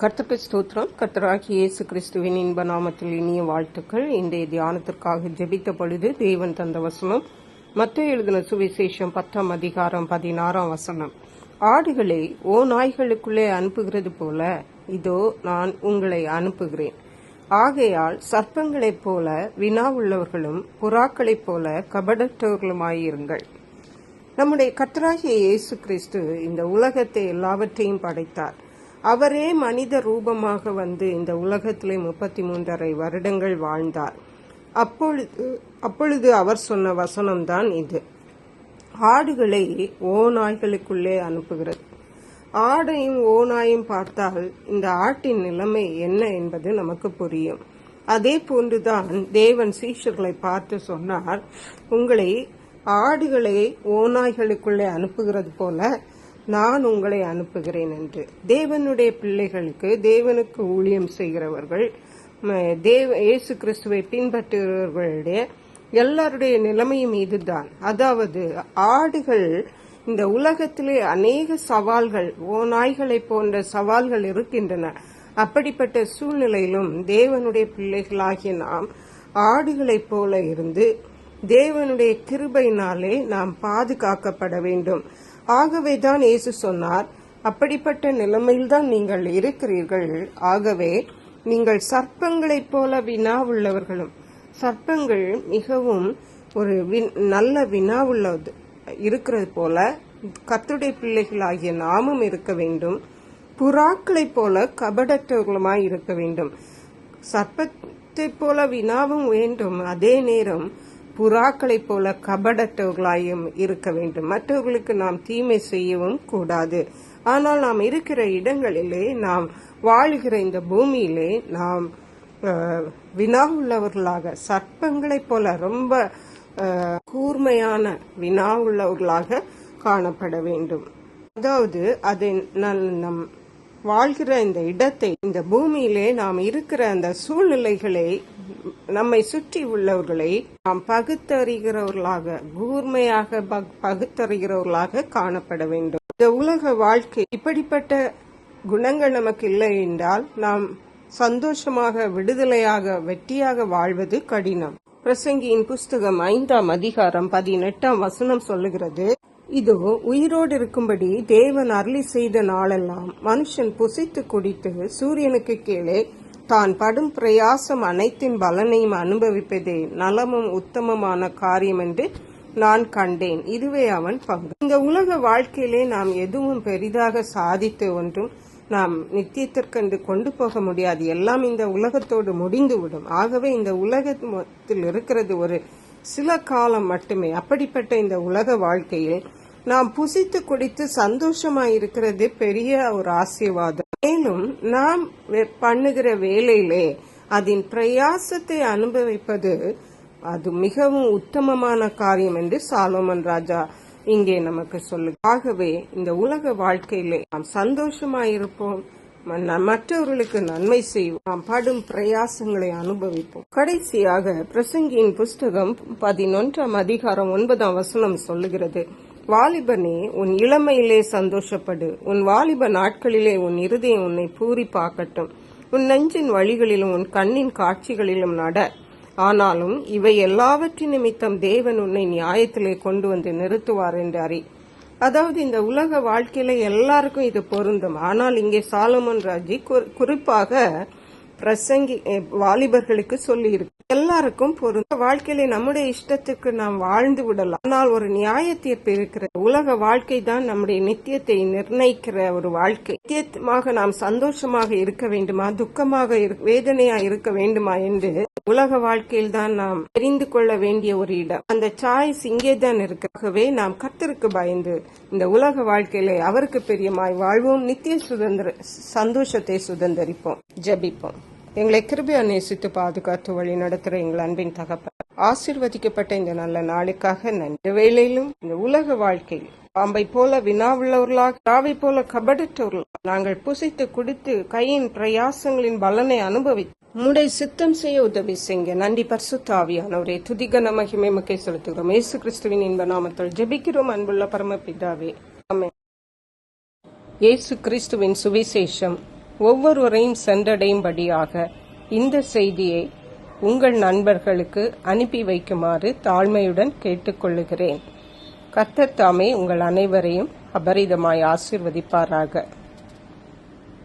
கர்த்தருக்கு ஸ்தோத்திரம். கர்த்தராகிய இயேசு கிறிஸ்துவின் இன்ப நாமத்தில் இனிய வாழ்த்துக்கள். இன்றைய தியானத்திற்காக ஜெபித்த பொழுது தேவன் தந்த வசனம் மத்தேயு எழுதின சுவிசேஷம் 10ஆம் அதிகாரம் 16ஆம் வசனம். ஆடுகளை நாய்களுக்குள்ளே அனுப்புகிறது போல இதோ நான் உங்களை அனுப்புகிறேன். ஆகையால் சர்ப்பங்களைப் போல வினாவுள்ளவர்களும் புறாக்களைப் போல கபடற்றவர்களுமாயிருங்கள். நம்முடைய கர்த்தராகிய இயேசு கிறிஸ்து இந்த உலகத்தை எல்லாவற்றையும் படைத்தார். அவரே மனித ரூபமாக வந்து இந்த உலகத்திலே 33.5 வருடங்கள் வாழ்ந்தார். அப்பொழுது அவர் சொன்ன வசனம்தான் இது. ஆடுகளை ஓநாய்களுக்குள்ளே அனுப்புகிறது. ஆடையும் ஓநாயும் பார்த்தால் இந்த ஆட்டின் நிலைமை என்ன என்பது நமக்கு புரியும். அதே போன்றுதான் தேவன் சீஷர்களை பார்த்து சொன்னார், உங்களை ஆடுகளை ஓநாய்களுக்குள்ளே அனுப்புகிறது போல நான் உங்களை அனுப்புகிறேன் என்று. தேவனுடைய பிள்ளைகளுக்கு, தேவனுக்கு ஊழியம் செய்கிறவர்கள், இயேசு கிறிஸ்துவை பின்பற்றுகிறவர்களுடைய எல்லாருடைய நிலைமையும் இதுதான். அதாவது ஆடுகள் இந்த உலகத்திலே அநேக சவால்கள், நாய்களை போன்ற சவால்கள் இருக்கின்றன. அப்படிப்பட்ட சூழ்நிலையிலும் தேவனுடைய பிள்ளைகளாகிய நாம் ஆடுகளைப் போல இருந்து தேவனுடைய கிருபையினாலே நாம் பாதுகாக்கப்பட வேண்டும். ஆகவேதான் இயேசு சொன்னார், அப்படிப்பட்ட நிலைமையில்தான் நீங்கள் இருக்கிறீர்கள். ஆகவே நீங்கள் சர்ப்பங்களைப் போல வினாவுள்ளவர்களும், சர்ப்பங்கள் மிகவும் ஒரு நல்ல வினாவுள்ளது இருக்கிறது போல கர்த்தருடைய பிள்ளைகளாகிய நாமும் இருக்க வேண்டும். புறாக்களைப் போல கபடற்றவர்களுமாய் இருக்க வேண்டும். சர்ப்பத்தைப் போல வினாவும் வேண்டும், அதே நேரம் புறாக்களைப் போல கபடற்றவர்களாயும் இருக்க வேண்டும். மற்றவர்களுக்கு நாம் தீமை செய்யவும் கூடாது. ஆனால் நாம் இருக்கிற இடங்களிலே, நாம் வாழ்கிற இந்த பூமியிலே நாம் வினாவுள்ளவர்களாக, சர்ப்பங்களைப் போல ரொம்ப கூர்மையான வினாவுள்ளவர்களாக காணப்பட வேண்டும். அதாவது அதை நம் வாழ்கிற இந்த இடத்தை, இந்த பூமியிலே நாம் இருக்கிற அந்த சூழ்நிலைகளை, நம்மை சுற்றி உள்ளவர்களை நாம் பகுத்தறிகிறவர்களாக, கூர்மையாக பகுத்தறிகிறவர்களாக காணப்பட வேண்டும். இந்த உலக வாழ்க்கை இப்படிப்பட்ட குணங்கள் நமக்கு இல்லை என்றால் நாம் சந்தோஷமாக, விடுதலையாக, வெற்றியாக வாழ்வது கடினம். பிரசங்கியின் புஸ்தகம் 5ஆம் அதிகாரம் 18ஆம் வசனம் சொல்லுகிறது, இதோ உயிரோடு இருக்கும்படி தேவன் அருளி செய்த நாளெல்லாம் மனுஷன் புசித்து குடித்து சூரியனுக்கு கீழே தான் படும் பிரயாசம் அனைத்தின் பலனையும் அனுபவிப்பதே நலமும் உத்தமமான காரியம் என்று நான் கண்டேன். இதுவே அவன் பங்கு. இந்த உலக வாழ்க்கையிலே நாம் எதுவும் பெரிதாக சாதித்து ஒன்றும் நாம் நித்தியத்திற்கென்று கொண்டு போக முடியாது. எல்லாம் இந்த உலகத்தோடு முடிந்துவிடும். ஆகவே இந்த உலகத்தில் இருக்கிறது ஒரு சில காலம் மட்டுமே. அப்படிப்பட்ட இந்த உலக வாழ்க்கையில் நாம் புசித்து குடித்து சந்தோஷமாயிருக்கிறது பெரிய ஒரு ஆசீர்வாதம். மேலும் நாம் பண்ணுகிற வேலையிலே அதன் பிரயாசத்தை அனுபவிப்பது அது மிகவும் உத்தமமான காரியம் என்று சாலோமன் ராஜா இங்கே நமக்கு சொல்லு. ஆகவே இந்த உலக வாழ்க்கையிலே நாம் சந்தோஷமாயிருப்போம், மற்றவர்களுக்கு நன்மை செய்வோம், நாம் படும் பிரயாசங்களை அனுபவிப்போம். கடைசியாக பிரசங்கியின் புஸ்தகம் 11ஆம் அதிகாரம் 9ஆம் வசனம் சொல்லுகிறது, வாலிபனே உன் இளமையிலே சந்தோஷப்படு, உன் வாலிப நாட்களிலே உன் இருதயம் உன்னை பூரிப்பாக்கட்டும், உன் நெஞ்சின் வழிகளிலும் உன் கண்ணின் காட்சிகளிலும் நட. ஆனாலும் இவை எல்லாவற்றின் நிமித்தம் தேவன் உன்னை நியாயத்திலே கொண்டு வந்து நிறுத்துவார் என்று அறி. அதாவது இந்த உலக வாழ்க்கையில எல்லாருக்கும் இது பொருந்தும். ஆனால் இங்கே சாலமோன் ராஜி குறிப்பாக பிரசங்கி வாலிபர்களுக்கு சொல்லி இருக்கு, எல்லாருக்கும் பொருந்த. வாழ்க்கையில நம்முடைய இஷ்டத்துக்கு நாம் வாழ்ந்து விடலாம், ஆனால் ஒரு நியாய தீர்ப்பு இருக்கிற உலக வாழ்க்கை தான் நம்முடைய நித்தியத்தை நிர்ணயிக்கிற ஒரு வாழ்க்கை. நித்தியமாக நாம் சந்தோஷமாக இருக்க வேண்டுமா, துக்கமாக வேதனையா இருக்க வேண்டுமா என்று உலக வாழ்க்கையில் தான் நாம் தெரிந்து கொள்ள வேண்டிய ஒரு இடம். அந்த சாய்ஸ் இங்கே தான் இருக்கு. ஆகவே நாம் கர்த்தருக்கு பயந்து இந்த உலக வாழ்க்கையில அவருக்கு பிரியமாய் வாழ்வோம், நித்திய சந்தோஷத்தை சுதந்தரிப்போம். ஜெபிப்போம். எங்களை கிருபையா நேசித்து பாதுகாத்து வழி நடத்துற எங்கள் அன்பின் தகப்பன், ஆசீர்வதிக்கப்பட்ட இந்த நல்ல நாளுக்காக நன்றி. வேளையிலும் இந்த உலக வாழ்க்கையில் பாம்பை போல வினாவுள்ளவர்களாக, தாவை போல கபடற்றவர்களாக நாங்கள் புசித்து குடித்து கையின் பிரயாசங்களின் பலனை அனுபவித்து உம்முடைய சித்தம் செய்ய உதவி செய்ய நன்றி. பரிசுத்த ஆவியானவரே, துதிகன மகிமை மக்கை செலுத்துகிறோம். இயேசு கிறிஸ்துவின் இன்ப நாமத்தில் ஜெபிக்கிறோம் அன்புள்ள பரமபிதாவே, ஆமென். இயேசு கிறிஸ்துவின் சுவிசேஷம் ஒவ்வொருவரையும் சென்றடையும்படியாக இந்த செய்தியை உங்கள் நண்பர்களுக்கு அனுப்பி வைக்குமாறு தாழ்மையுடன் கேட்டுக்கொள்ளுகிறேன். கர்த்தர் தாமே உங்கள் அனைவரையும் அபரிதமாய் ஆசீர்வதிப்பாராக.